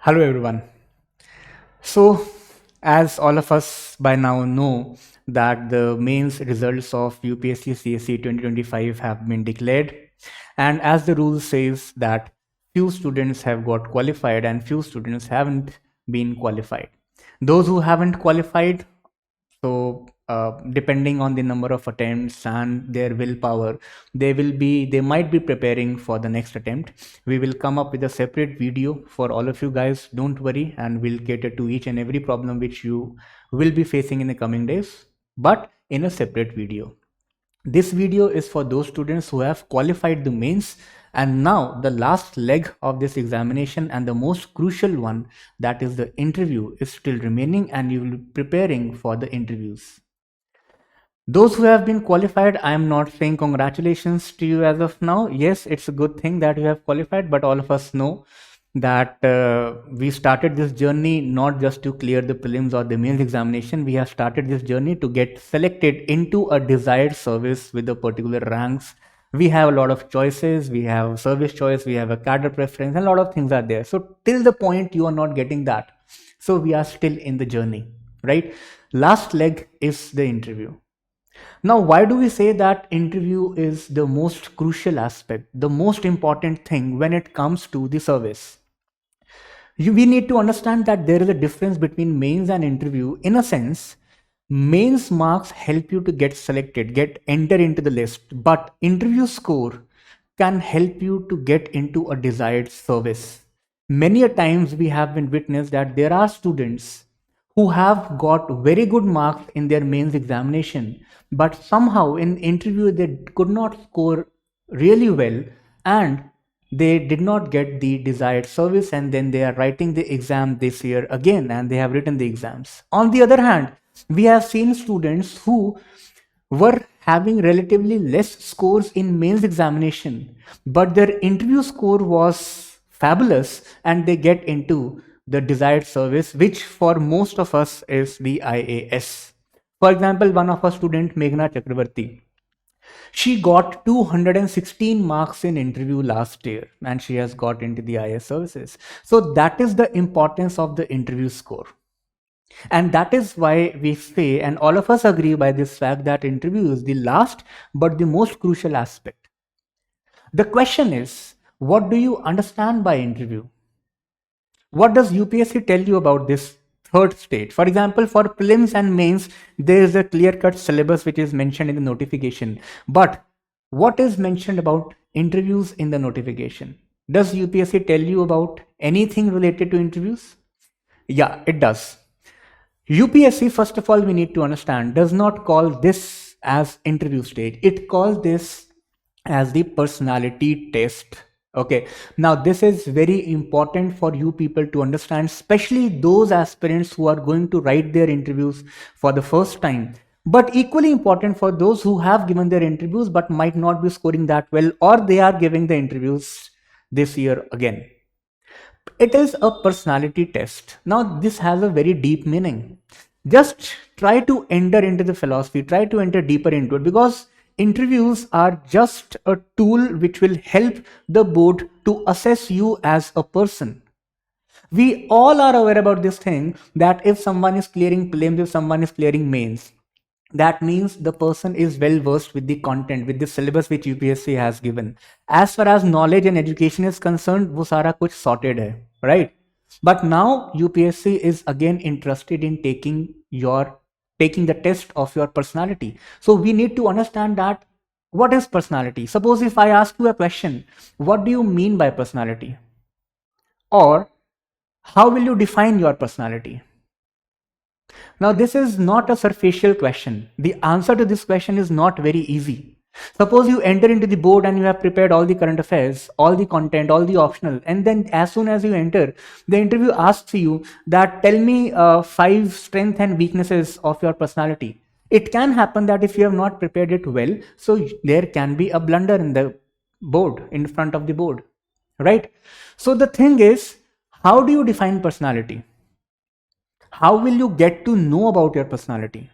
Hello everyone. So, as all of us by now know that the mains results of UPSC CSE 2025 have been declared, and as the rule says that few students have got qualified and few students haven't been qualified. Those who haven't qualified, depending on the number of attempts and their willpower, they might be preparing for the next attempt. We will come up with a separate video for all of you guys. Don't worry, and we'll cater to each and every problem which you will be facing in the coming days, but in a separate video. This video is for those students who have qualified the mains, and now the last leg of this examination and the most crucial one, that is the interview, is still remaining, and you will be preparing for the interviews. Those who have been qualified, I am not saying congratulations to you as of now. Yes, it's a good thing that you have qualified, but all of us know that we started this journey not just to clear the prelims or the mains examination. We have started this journey to get selected into a desired service with the particular ranks. We have a lot of choices. We have service choice. We have a cadre preference, and a lot of things are there. So till the point you are not getting that, so we are still in the journey, right? Last leg is the interview. Now, why do we say that interview is the most crucial aspect, the most important thing when it comes to the service? We need to understand that there is a difference between mains and interview. In a sense, mains marks help you to get selected, get enter into the list, but interview score can help you to get into a desired service. Many a times we have been witnessed that there are students who have got very good marks in their mains examination, but somehow in interview they could not score really well, and they did not get the desired service, and then they are writing the exam this year again, and they have written the exams. On the other hand, we have seen students who were having relatively less scores in mains examination, but their interview score was fabulous, and they get into the desired service, which for most of us is the IAS. For example, one of our student, Meghna Chakravarti, she got 216 marks in interview last year, and she has got into the IAS services. So that is the importance of the interview score. And that is why we say, and all of us agree by this fact, that interview is the last but the most crucial aspect. The question is, what do you understand by interview? What does UPSC tell you about this third stage? For example, for prelims and mains, there is a clear-cut syllabus which is mentioned in the notification. But what is mentioned about interviews in the notification? Does UPSC tell you about anything related to interviews? Yeah, it does. UPSC, first of all, we need to understand, does not call this as interview stage. It calls this as the personality test. Okay, now this is very important for you people to understand, especially those aspirants who are going to write their interviews for the first time, but equally important for those who have given their interviews but might not be scoring that well, or they are giving the interviews this year again. It is a personality test. Now, this has a very deep meaning. Just try to enter into the philosophy, try to enter deeper into it, because interviews are just a tool which will help the board to assess you as a person. We all are aware about this thing, that if someone is clearing prelims, if someone is clearing mains, that means the person is well versed with the content, with the syllabus which UPSC has given. As far as knowledge and education is concerned, wo sara kuch sorted hai, right? But now UPSC is again interested in taking the test of your personality. So we need to understand that what is personality. Suppose if I ask you a question, what do you mean by personality? Or how will you define your personality? Now, this is not a superficial question. The answer to this question is not very easy. Suppose you enter into the board and you have prepared all the current affairs, all the content, all the optional, and then as soon as you enter, the interview asks you that tell me 5 strengths and weaknesses of your personality. It can happen that if you have not prepared it well, so there can be a blunder in the board, in front of the board, right? So the thing is, how do you define personality? How will you get to know about your personality?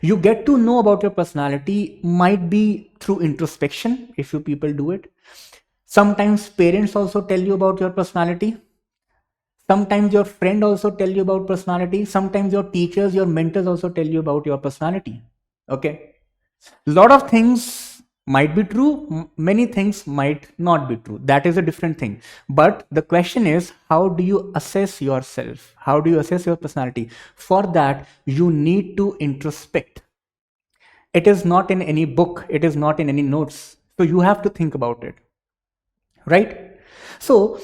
You get to know about your personality might be through introspection, if you people do it. Sometimes parents also tell you about your personality. Sometimes your friend also tell you about personality. Sometimes your teachers, your mentors also tell you about your personality. Okay. A lot of things might be true, many things might not be true. That is a different thing. But the question is, how do you assess yourself? How do you assess your personality? For that, you need to introspect. It is not in any book, it is not in any notes. So you have to think about it, right? So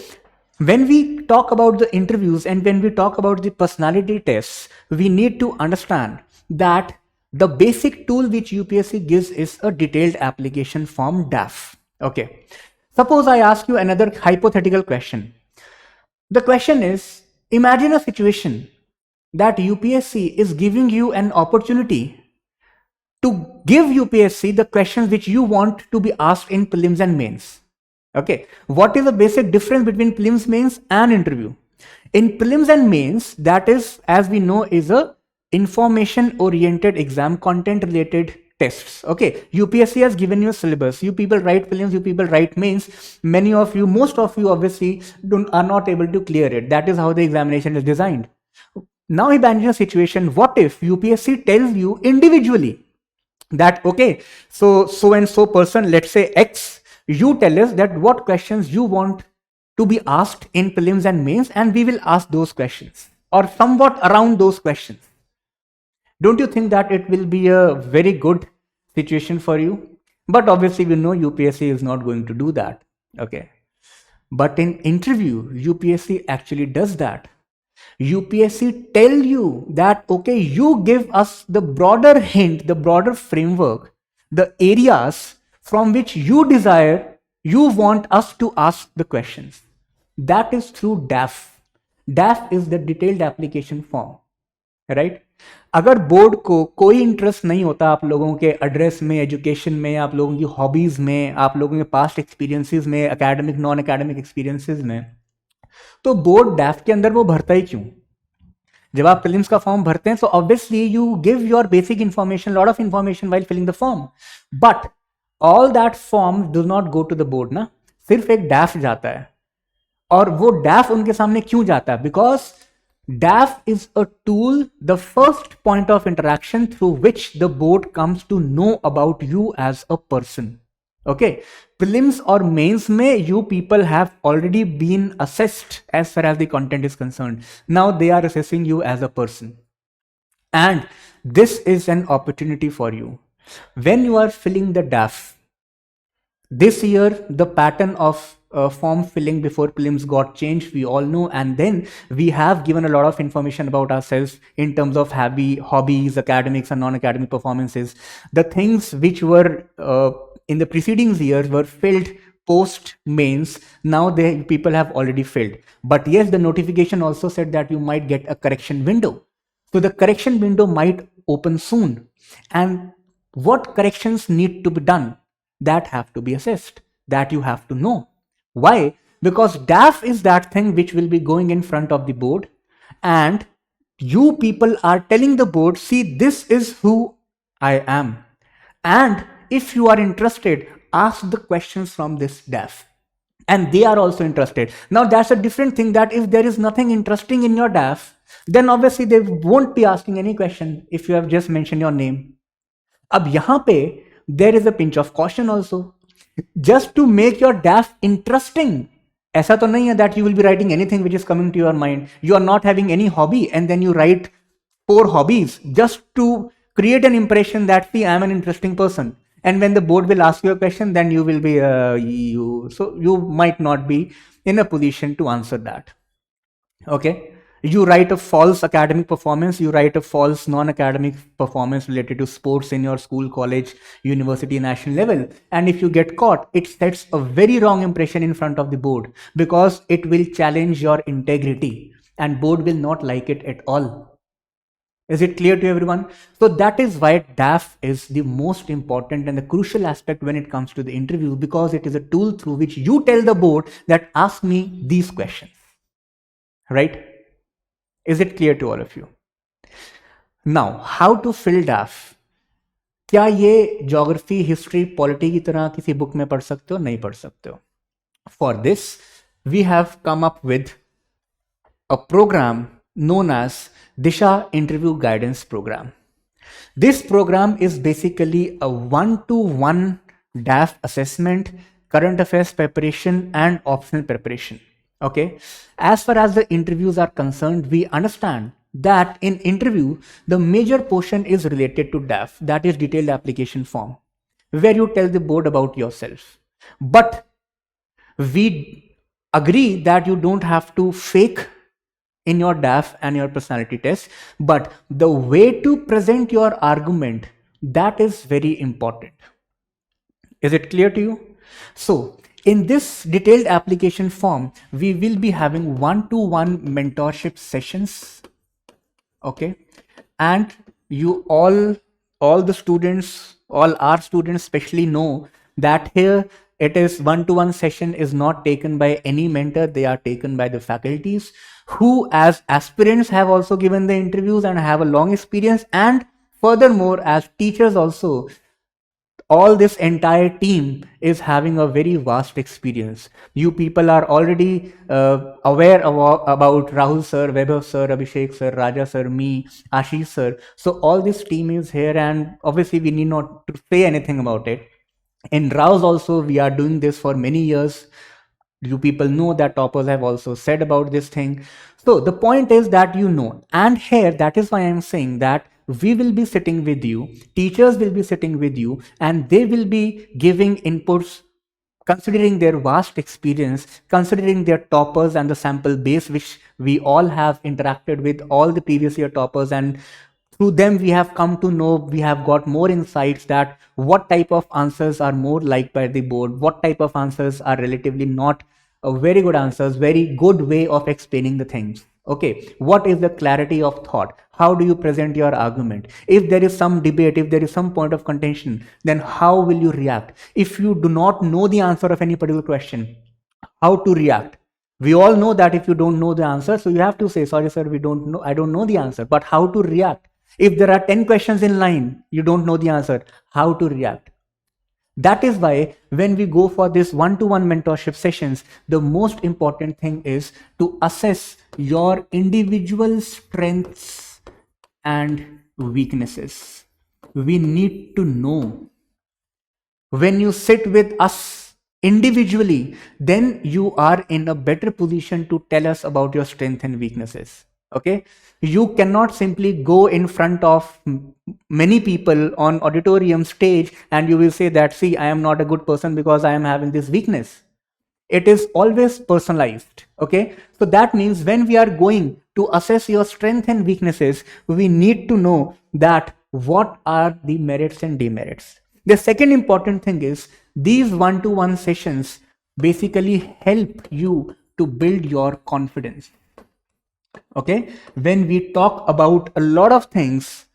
when we talk about the interviews and when we talk about the personality tests, we need to understand that the basic tool which UPSC gives is a detailed application form DAF. Okay. Suppose I ask you another hypothetical question. The question is, imagine a situation that UPSC is giving you an opportunity to give UPSC the questions which you want to be asked in prelims and mains. Okay, what is the basic difference between prelims, mains and interview? In prelims and mains, that is, as we know, is a information oriented exam, content related tests. Okay, UPSC has given you a syllabus. You people write prelims, you people write mains. Many of you, most of you obviously are not able to clear it. That is how the examination is designed. Now imagine a situation, what if UPSC tells you individually that, okay, so and so person, let's say X, you tell us that what questions you want to be asked in prelims and mains, and we will ask those questions or somewhat around those questions. Don't you think that it will be a very good situation for you? But obviously we know UPSC is not going to do that. Okay, but in interview UPSC actually does that. UPSC tell you that, okay, you give us the broader hint, the broader framework, the areas from which you desire, you want us to ask the questions. That is through DAF. DAF is the detailed application form, right? अगर board को कोई interest नहीं होता आप लोगों के address में, education में, आप लोगों की हॉबीज में, आप लोगों के पास्ट एक्सपीरियंसेस में, एकेडमिक नॉन एकेडमिक एक्सपीरियंसेस में, तो बोर्ड डैफ के अंदर वो भरता ही क्यों? जब आप प्रीलिम्स का फॉर्म भरते हैं तो obviously you give your basic information, lot of information while filling the form, but all that form do not go to the board ना, सिर्फ एक डैफ जाता है. और वो डैफ उनके सामने क्यों जाता है? Because DAF is a tool, the first point of interaction through which the board comes to know about you as a person. Okay, prelims or mains mein you people have already been assessed as far as the content is concerned. Now they are assessing you as a person, and this is an opportunity for you. When you are filling the DAF, this year the pattern of form filling before prelims got changed, we all know, and then we have given a lot of information about ourselves in terms of hobbies, academics and non-academic performances. The things which were in the preceding years were filled post mains, now people have already filled. But yes, the notification also said that you might get a correction window. So the correction window might open soon, and what corrections need to be done, that have to be assessed, that you have to know. Why? Because DAF is that thing which will be going in front of the board, and you people are telling the board, see, this is who I am, and if you are interested, ask the questions from this DAF. And they are also interested. Now that's a different thing, that if there is nothing interesting in your DAF, then obviously they won't be asking any question if you have just mentioned your name. Ab yahan pe there is a pinch of caution also. Just to make your DAF interesting, ऐसा तो नहीं है that you will be writing anything which is coming to your mind. You are not having any hobby and then you write 4 hobbies just to create an impression that, see, I am an interesting person. And when the board will ask you a question, then you will be so you might not be in a position to answer that. Okay, you write a false academic performance, you write a false non-academic performance related to sports in your school, college, university, national level, and if you get caught, it sets a very wrong impression in front of the board, because it will challenge your integrity and board will not like it at all. Is it clear to everyone? So that is why DAF is the most important and the crucial aspect when it comes to the interview, because it is a tool through which you tell the board that ask me these questions, right? Is it clear to all of you? Now, how to fill DAF? क्या ये geography, history, polity की तरह किसी book में पढ़ सकते हो? नहीं पढ़ सकते हो. For this, we have come up with a program known as DISHA Interview Guidance Program. This program is basically a one-to-one DAF assessment, current affairs preparation, and optional preparation. Okay. As far as the interviews are concerned, we understand that in interview, the major portion is related to DAF, that is detailed application form, where you tell the board about yourself. But we agree that you don't have to fake in your DAF and your personality test, but the way to present your argument, that is very important. Is it clear to you? So in this detailed application form, we will be having one-to-one mentorship sessions. Okay. And you all the students, all our students especially know that here it is one-to-one session is not taken by any mentor. They are taken by the faculties who as aspirants have also given the interviews and have a long experience. And furthermore, as teachers also, all this entire team is having a very vast experience. You people are already aware about Rahul sir, Vaibhav sir, Abhishek sir, Raja sir, me, Ashish sir. So all this team is here, and obviously we need not to say anything about it. In Rouse also, we are doing this for many years. You people know that toppers have also said about this thing. So the point is that you know, and here that is why I'm saying that we will be sitting with you, teachers will be sitting with you, and they will be giving inputs considering their vast experience, considering their toppers and the sample base which we all have interacted with all the previous year toppers, and through them we have come to know, we have got more insights that what type of answers are more liked by the board, what type of answers are relatively not very good answers, very good way of explaining the things. Okay, what is the clarity of thought? How do you present your argument? If there is some debate, if there is some point of contention, then how will you react? If you do not know the answer of any particular question, how to react? We all know that if you don't know the answer, so you have to say, sorry sir, we don't know, I don't know the answer. But how to react? If there are 10 questions in line, you don't know the answer, how to react? That is why when we go for this one-to-one mentorship sessions, the most important thing is to assess your individual strengths and weaknesses. We need to know. When you sit with us individually, then you are in a better position to tell us about your strengths and weaknesses. Okay, you cannot simply go in front of many people on auditorium stage and you will say that, see, I am not a good person because I am having this weakness. It is always personalized. Okay, so that means when we are going to assess your strengths and weaknesses, we need to know that what are the merits and demerits. The second important thing is these one-to-one sessions basically help you to build your confidence. Okay, when we talk about a lot of things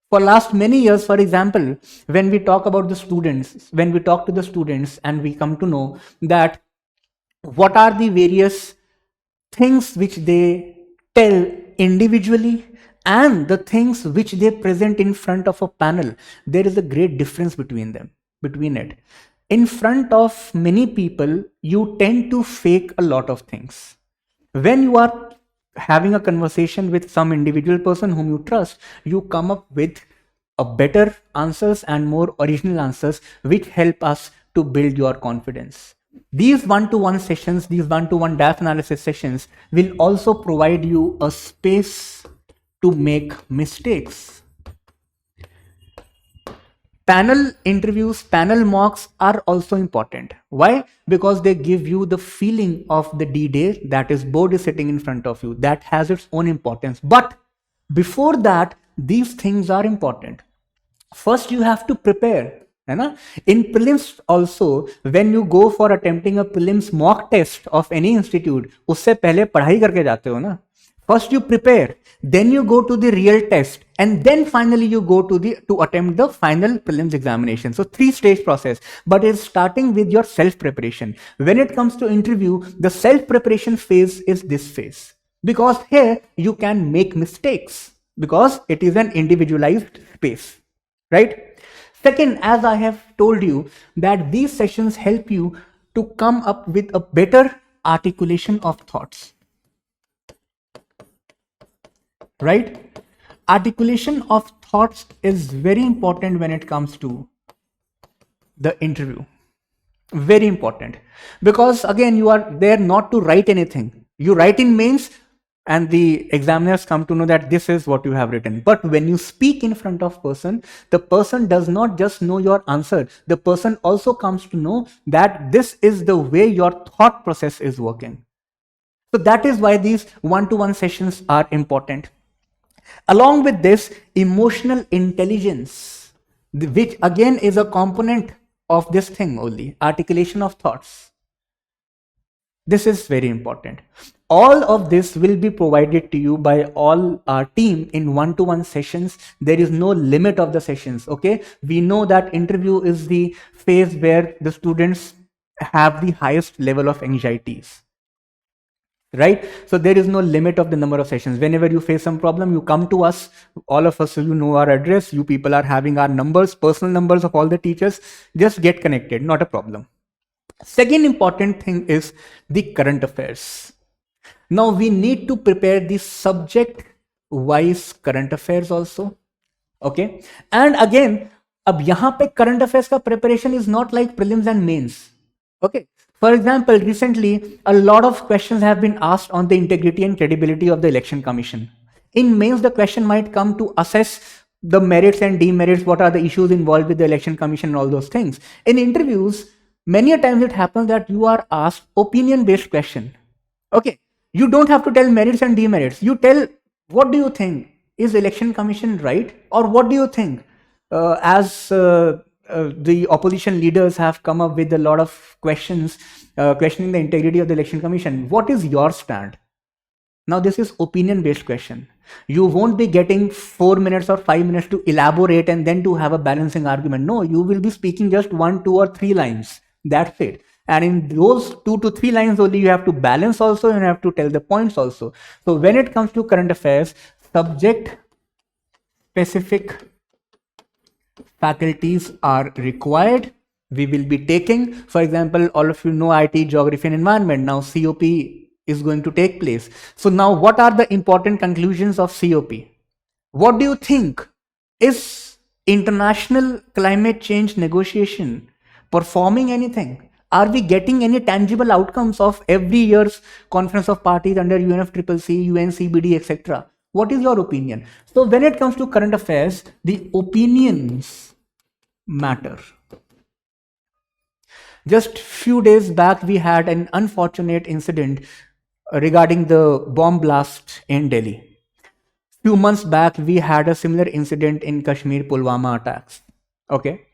for last many years, for example, when we talk about the students, when we talk to the students and we come to know that what are the various things which they tell individually and the things which they present in front of a panel, there is a great difference between them, between it. In front of many people, you tend to fake a lot of things. When you are having a conversation with some individual person whom you trust, you come up with a better answers and more original answers which help us to build your confidence. These one-to-one sessions, these one-to-one DAF analysis sessions will also provide you a space to make mistakes. Panel interviews, panel mocks are also important. Why? Because they give you the feeling of the D-Day, that is board is sitting in front of you. That has its own importance. But before that, these things are important. First, you have to prepare. In prelims also, when you go for attempting a prelims mock test of any institute, उससे पहले पढ़ाई करके जाते हो ना. First you prepare, then you go to the real test, and then finally you go to attempt the final prelims examination. So 3-stage process, but it's starting with your self-preparation. When it comes to interview, the self-preparation phase is this phase, because here you can make mistakes because it is an individualized space, right? Second, as I have told you, that these sessions help you to come up with a better articulation of thoughts. right? Articulation of thoughts is very important when it comes to the interview. Very important, because again, you are there not to write anything. You write in mains and the examiners come to know that this is what you have written. But when you speak in front of person, the person does not just know your answer. The person also comes to know that this is the way your thought process is working. So that is why these one-to-one sessions are important. Along with this, emotional intelligence, which again is a component of this thing only, articulation of thoughts. This is very important. All of this will be provided to you by all our team in one-to-one sessions. There is no limit of the sessions, okay? We know that interview is the phase where the students have the highest level of anxieties, right? So there is no limit of the number of sessions. Whenever you face some problem, you come to us, all of us, you know our address, you people are having our numbers, personal numbers of all the teachers, just get connected, not a problem. Second important thing is the current affairs. Now we need to prepare the subject wise current affairs also, okay? And again, अब यहाँ पे current affairs का preparation is not like prelims and mains, okay? For example, recently, a lot of questions have been asked on the integrity and credibility of the election commission. In mains, the question might come to assess the merits and demerits, what are the issues involved with the election commission and all those things. In interviews, many a times it happens that you are asked opinion-based question. Okay, you don't have to tell merits and demerits. You tell, what do you think? Is election commission right? Or what do you think? The opposition leaders have come up with a lot of questions questioning the integrity of the election commission. What is your stand? Now this is opinion based question. You won't be getting 4 minutes or 5 minutes to elaborate and then to have a balancing argument. No, you will be speaking just 1, 2 or 3 lines. That's it. And in those 2 to 3 lines only, you have to balance also and you have to tell the points also. So when it comes to current affairs, subject specific faculties are required. We will be taking, for example, all of you know IT, geography and environment. Now COP is going to take place. So now what are the important conclusions of COP? What do you think? Is international climate change negotiation performing anything? Are we getting any tangible outcomes of every year's conference of parties under UNFCCC, UNCBD, etc.? What is your opinion? So when it comes to current affairs, the opinions matter. Just few days back, we had an unfortunate incident regarding the bomb blast in Delhi. Few months back, we had a similar incident in Kashmir, Pulwama attacks. Okay.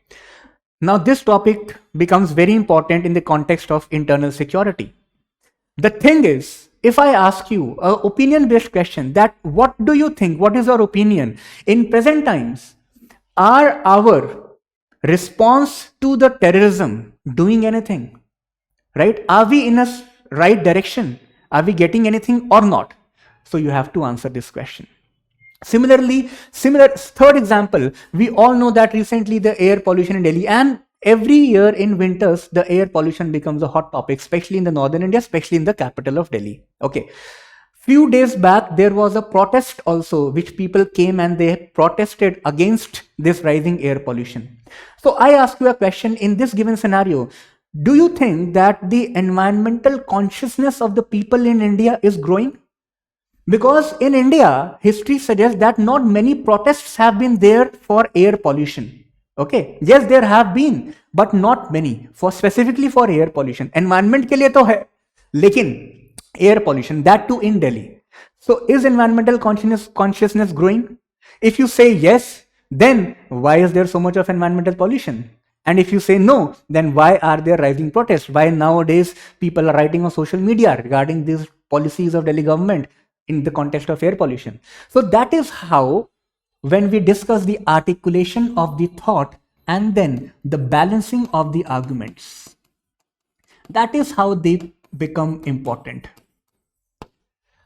Now this topic becomes very important in the context of internal security. The thing is, if I ask you an opinion-based question, that what do you think? What is your opinion? In present times, are our response to the terrorism doing anything? Right? Are we in a right direction? Are we getting anything or not? So you have to answer this question. Similarly, third example, we all know that recently the air pollution in Delhi, and every year in winters, the air pollution becomes a hot topic, especially in the northern India, especially in the capital of Delhi. Okay. Few days back, there was a protest also, which people came and they protested against this rising air pollution. So I ask you a question in this given scenario. Do you think that the environmental consciousness of the people in India is growing? Because in India, history suggests that not many protests have been there for air pollution. Okay, yes, there have been, but not many for specifically for air pollution. Environment के लिए तो है, लेकिन air pollution, that too in Delhi. So is environmental consciousness growing? If you say yes, then why is there so much of environmental pollution? And if you say no, then why are there rising protests? Why nowadays people are writing on social media regarding these policies of Delhi government in the context of air pollution? So that is how, when we discuss the articulation of the thought and then the balancing of the arguments, that is how they become important.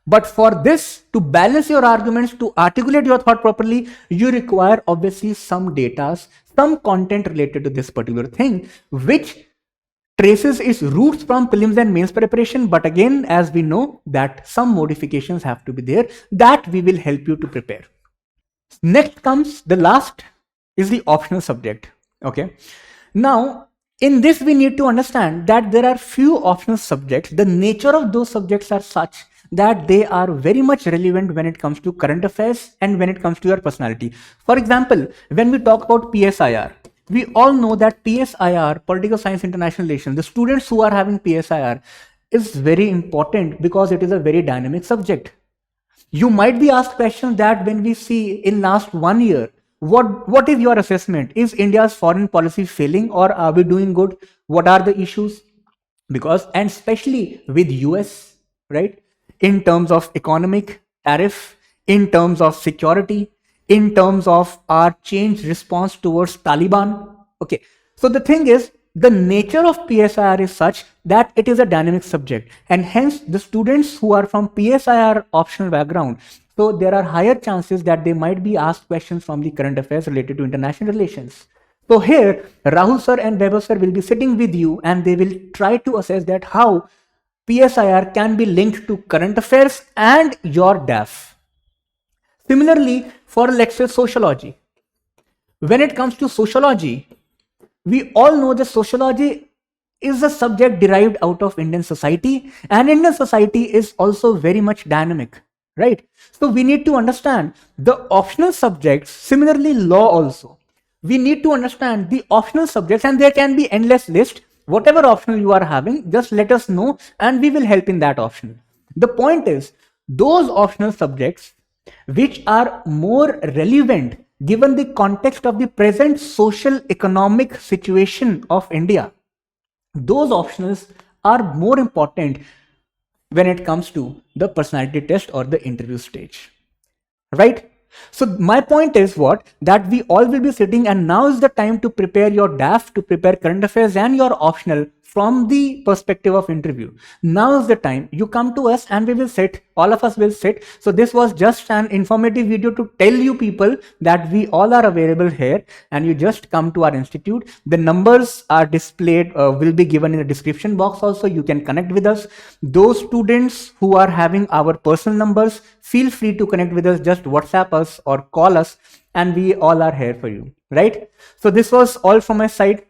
But for this, to balance your arguments, to articulate your thought properly, you require obviously some data, some content related to this particular thing, which traces its roots from prelims and mains preparation, but again, as we know that some modifications have to be there, that we will help you to prepare. Next comes the last is the optional subject. Okay. Now, in this, we need to understand that there are few optional subjects. The nature of those subjects are such that they are very much relevant when it comes to current affairs and when it comes to your personality. For example, when we talk about PSIR, we all know that PSIR, Political Science International Relations, the students who are having PSIR is very important because it is a very dynamic subject. You might be asked questions that when we see in last 1 year, what is your assessment? Is India's foreign policy failing or are we doing good? What are the issues? Because, and especially with US, right? In terms of economic tariff, in terms of security, in terms of our changed response towards Taliban. Okay. So the thing is, the nature of PSIR is such that it is a dynamic subject, and hence the students who are from PSIR optional background, so there are higher chances that they might be asked questions from the current affairs related to international relations. So here, Rahul sir and Vaibhav sir will be sitting with you and they will try to assess that how PSIR can be linked to current affairs and your DAF. Similarly, for let's say sociology. When it comes to sociology, we all know that sociology is a subject derived out of Indian society, and Indian society is also very much dynamic, right? So we need to understand the optional subjects. Similarly, law also. We need to understand the optional subjects, and there can be endless list. Whatever optional you are having, just let us know and we will help in that option. The point is, those optional subjects which are more relevant given the context of the present social economic situation of India, those optionals are more important when it comes to the personality test or the interview stage, right? So my point is what, that we all will be sitting and now is the time to prepare your DAF, to prepare current affairs and your optional from the perspective of interview. Now is the time. You come to us and we will sit, all of us will sit. So this was just an informative video to tell you people that we all are available here and you just come to our institute. The numbers are displayed, will be given in the description box also. You can connect with us. Those students who are having our personal numbers, feel free to connect with us, just WhatsApp us or call us and we all are here for you, right? So this was all from my side.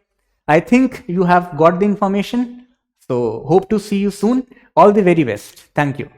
I think you have got the information. So hope to see you soon. All the very best. Thank you.